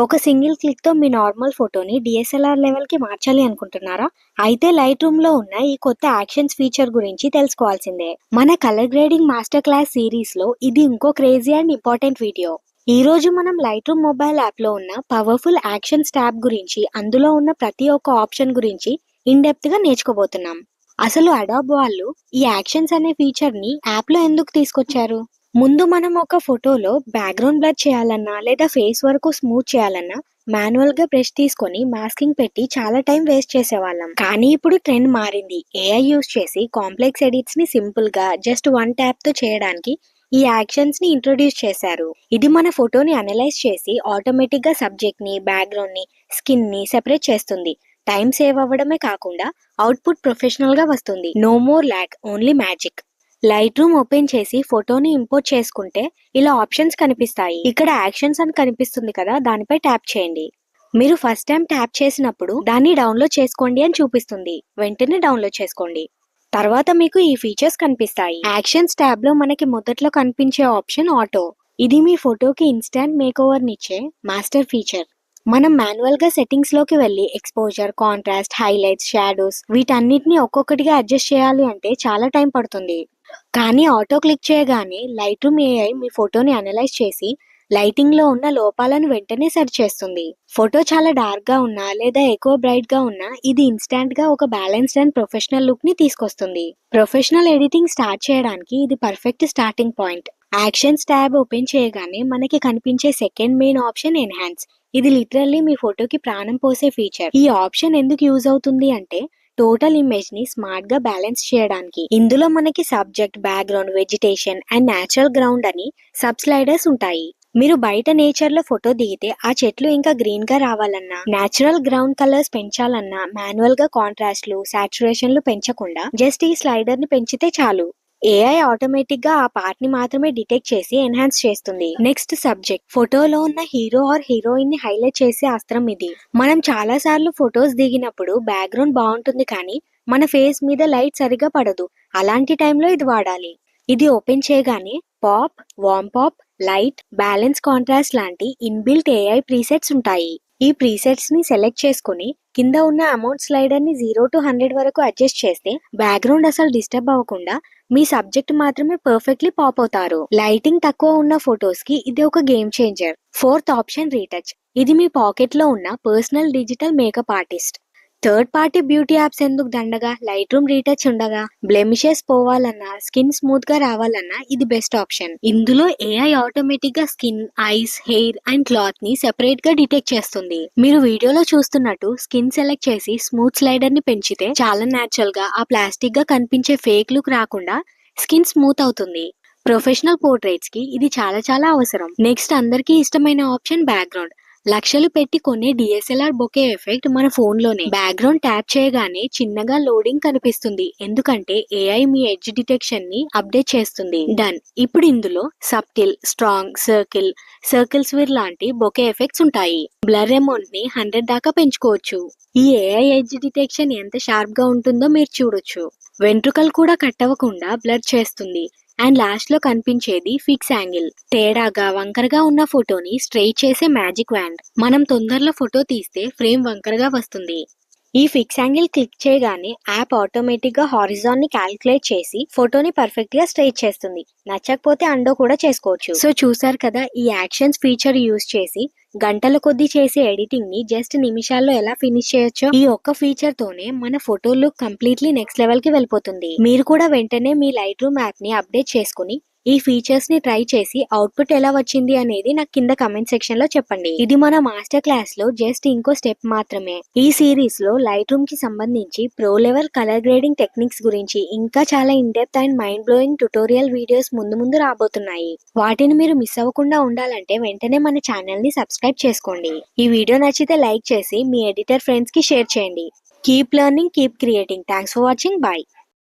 ఒక సింగిల్ క్లిక్‌తో మీ నార్మల్ ఫోటోని డీఎస్ఎల్ఆర్ లెవెల్‌కి మార్చాలి అనుకుంటున్నారా? అయితే లైట్ రూమ్‌లో ఉన్న ఈ కొత్త యాక్షన్స్ ఫీచర్ గురించి తెలుసుకోవాల్సిందే. మన కలర్ గ్రేడింగ్ మాస్టర్ క్లాస్ సిరీస్‌లో ఇది ఇంకో క్రేజీ అండ్ ఇంపార్టెంట్ వీడియో. ఈ రోజు మనం లైట్ రూమ్ మొబైల్ యాప్‌లో ఉన్న పవర్‌ఫుల్ యాక్షన్స్ ట్యాబ్ గురించి, అందులో ఉన్న ప్రతి ఒక్క ఆప్షన్ గురించి ఇన్ డెప్త్‌గా నేర్చుకోబోతున్నాం. అసలు అడాబ్ వాళ్ళు ఈ యాక్షన్స్ అనే ఫీచర్‌ని యాప్‌లో ఎందుకు తీసుకొచ్చారు? ముందు మనం ఒక ఫోటోలో బ్యాక్గ్రౌండ్ బ్లర్ చేయాలన్నా లేదా ఫేస్ వరకు స్మూత్ చేయాలన్నా మాన్యువల్ గా బ్రష్ తీసుకొని మాస్కింగ్ పెట్టి చాలా టైం వేస్ట్ చేసేవాళ్ళం. కానీ ఇప్పుడు ట్రెండ్ మారింది. ఏఐ యూస్ చేసి కాంప్లెక్స్ ఎడిట్స్ ని సింపుల్ గా జస్ట్ వన్ ట్యాప్ తో చేయడానికి ఈ యాక్షన్స్ ని ఇంట్రొడ్యూస్ చేశారు. ఇది మన ఫోటోని అనలైజ్ చేసి ఆటోమేటిక్ గా సబ్జెక్ట్ ని, బ్యాక్గ్రౌండ్ ని, స్కిన్ ని సెపరేట్ చేస్తుంది. టైం సేవ్ అవ్వడమే కాకుండా అవుట్పుట్ ప్రొఫెషనల్ గా వస్తుంది. No more lag, only magic. Light room open చేసి ఫోటోని ఇంపోర్ట్ చేసుకుంటే ఇలా ఆప్షన్స్ కనిపిస్తాయి. ఇక్కడ యాక్షన్స్ అని కనిపిస్తుంది కదా, దానిపై ట్యాప్ చేయండి. మీరు ఫస్ట్ టైం ట్యాప్ చేసినప్పుడు దాన్ని డౌన్లోడ్ చేసుకోండి అని చూపిస్తుంది. వెంటనే డౌన్లోడ్ చేసుకోండి. తర్వాత మీకు ఈ ఫీచర్స్ కనిపిస్తాయి. యాక్షన్స్ ట్యాబ్ లో మనకి మొదట్లో కనిపించే ఆప్షన్ ఆటో. ఇది మీ ఫోటోకి ఇన్స్టాంట్ మేక్ ఓవర్ నిచ్చే మాస్టర్ ఫీచర్. మనం మాన్యువల్ గా సెట్టింగ్స్ లోకి వెళ్ళి ఎక్స్పోజర్, కాంట్రాస్ట్, హైలైట్స్, షాడోస్ వీటన్నిటిని ఒక్కొక్కటిగా అడ్జస్ట్ చేయాలి అంటే చాలా టైం పడుతుంది. కానీ ఆటో క్లిక్ చేయగానే లైట్ రూమ్ ఏఐ మీ ఫోటోని అనలైజ్ చేసి లైటింగ్ లో ఉన్న లోపాలను వెంటనే సెట్ చేస్తుంది. ఫోటో చాలా డార్క్ గా ఉన్నా లేదా ఎక్కువ బ్రైట్ గా ఉన్నా ఇది ఇన్స్టాంట్ గా ఒక బ్యాలెన్స్డ్ అండ్ ప్రొఫెషనల్ లుక్ ని తీసుకొస్తుంది. ప్రొఫెషనల్ ఎడిటింగ్ స్టార్ట్ చేయడానికి ఇది perfect starting point. Actions tab open చేయగానే మనకి కనిపించే సెకండ్ మెయిన్ ఆప్షన్ ఎన్హాన్స్. ఇది లిటరల్లీ మీ ఫోటోకి ప్రాణం పోసే ఫీచర్. ఈ ఆప్షన్ ఎందుకు యూజ్ అవుతుంది అంటే టోటల్ ఇమేజ్ ని స్మార్ట్ గా బ్యాలెన్స్ చేయడానికి. ఇందులో మనకి subject, background, vegetation and natural ground అని సబ్ స్లైడర్స్ ఉంటాయి. మీరు బయట నేచర్ లో ఫోటో దిగితే ఆ చెట్లు ఇంకా గ్రీన్ గా రావాలన్నా, న్యాచురల్ గ్రౌండ్ కలర్స్ పెంచాలన్నా మాన్యువల్ గా కాంట్రాస్ట్లు, సాచురేషన్లు పెంచకుండా జస్ట్ ఈ స్లైడర్ ని పెంచితే చాలు. ఏఐ ఆటోమేటిక్ గా ఆ పార్ట్ ని మాత్రమే డిటెక్ట్ చేసి ఎన్హాన్స్ చేస్తుంది. Next subject. ఫోటోలో ఉన్న హీరో ఆర్ హీరోయిన్ ని హైలైట్ చేసే అస్త్రం ఇది. మనం చాలా సార్లు ఫొటోస్ దిగినప్పుడు బ్యాక్గ్రౌండ్ బాగుంటుంది కానీ మన ఫేస్ మీద లైట్ సరిగా పడదు. అలాంటి టైంలో ఇది వాడాలి. ఇది ఓపెన్ చేయగానే pop, warm pop, light, balance, contrast లాంటి ఇన్బిల్ట్ ఏఐ ప్రీసెట్స్ ఉంటాయి. ఈ ప్రీసెట్స్ ని సెలెక్ట్ చేసుకుని కింద ఉన్న అమౌంట్ స్లైడర్ ని 0 to 100 వరకు అడ్జస్ట్ చేస్తే బ్యాక్గ్రౌండ్ అసలు డిస్టర్బ్ అవ్వకుండా మీ సబ్జెక్ట్ మాత్రమే పర్ఫెక్ట్లీ పాప్ అవుతారు. లైటింగ్ తక్కువ ఉన్న ఫొటోస్ కి ఇది ఒక game changer. Fourth option retouch. ఇది మీ పాకెట్ లో ఉన్న personal digital makeup artist. Third party beauty apps ఎందుకు దండగా, లైట్ రూమ్ రీటచ్ ఉండగా. బ్లెమిషెస్ పోవాలన్నా, స్కిన్ స్మూత్ గా రావాలన్నా ఇది బెస్ట్ ఆప్షన్. ఇందులో ఏఐ ఆటోమేటిక్ గా skin, ice, hair and cloth ని సెపరేట్ గా డిటెక్ట్ చేస్తుంది. మీరు వీడియోలో చూస్తున్నట్టు స్కిన్ సెలెక్ట్ చేసి స్మూత్ స్లైడర్ ని పెంచితే చాలా న్యాచురల్ గా ఆ ప్లాస్టిక్ గా కనిపించే ఫేక్ లుక్ రాకుండా స్కిన్ స్మూత్ అవుతుంది. ప్రొఫెషనల్ పోర్ట్రేట్స్ కి ఇది చాలా అవసరం. నెక్స్ట్ అందరికీ ఇష్టమైన ఆప్షన్ బ్యాక్గ్రౌండ్. లక్షలు పెట్టి కొనే డిఎస్ఎల్ఆర్ బొకే ఎఫెక్ట్ మన ఫోన్ లోనే. బ్యాక్గ్రౌండ్ ట్యాప్ చేయగానే చిన్నగా లోడింగ్ కనిపిస్తుంది. ఎందుకంటే ఏఐ మీ ఎడ్జ్ డిటెక్షన్ ని అప్డేట్ చేస్తుంది. డన్. ఇప్పుడు ఇందులో సబ్టిల్, స్ట్రాంగ్, సర్కిల్స్ వీర్ లాంటి బొకే ఎఫెక్ట్స్ ఉంటాయి. బ్లర్ అమౌంట్ ని 100 దాకా పెంచుకోవచ్చు. ఈ ఏఐ ఎడ్జ్ డిటెక్షన్ ఎంత షార్ప్ గా ఉంటుందో మీరు చూడొచ్చు. వెంట్రుకలు కూడా కట్ అవ్వకుండా బ్లర్ చేస్తుంది. అండ్ లాస్ట్ లో కనిపించేది ఫిక్స్ యాంగిల్. తేడాగా, వంకరగా ఉన్న ఫోటోని స్ట్రెయిట్ చేసే మ్యాజిక్ వ్యాండ్. మనం తొందరలో ఫోటో తీస్తే ఫ్రేమ్ వంకరగా వస్తుంది. ఈ ఫిక్స్ యాంగిల్ క్లిక్ చేయగానే యాప్ ఆటోమేటిక్ గా హారిజాన్ ని క్యాలిక్యులేట్ చేసి ఫోటోని పర్ఫెక్ట్ గా స్ట్రెయిట్ చేస్తుంది. నచ్చకపోతే అండో కూడా చేసుకోవచ్చు. సో చూసారు కదా, ఈ యాక్షన్స్ ఫీచర్ యూజ్ చేసి గంటల కొద్దీ చేసే ఎడిటింగ్ ని జస్ట్ నిమిషాల్లో ఎలా ఫినిష్ చేయొచ్చో ఈ ఒక్క ఫీచర్ తోనే మన photo look completely next level కి వెళ్ళిపోతుంది. మీరు కూడా వెంటనే మీ లైట్ రూమ్ యాప్ ని అప్డేట్ చేసుకుని ఈ ఫీచర్స్ ని ట్రై చేసి అవుట్పుట్ ఎలా వచ్చింది అనేది నాకు కింద కమెంట్ సెక్షన్ లో చెప్పండి. ఇది మన మాస్టర్ క్లాస్ లో జస్ట్ ఇంకో స్టెప్ మాత్రమే. ఈ సిరీస్ లో లైట్ రూమ్ కి సంబంధించి pro level colour grading techniques గురించి ఇంకా చాలా in depth and mind blowing tutorial videos ముందు రాబోతున్నాయి. వాటిని మీరు మిస్ అవ్వకుండా ఉండాలంటే వెంటనే మన ఛానల్ ని సబ్స్క్రైబ్ చేసుకోండి. ఈ వీడియో నచ్చితే లైక్ చేసి మీ ఎడిటర్ ఫ్రెండ్స్ కి షేర్ చేయండి. Keep learning, keep creating. Thanks for watching. By.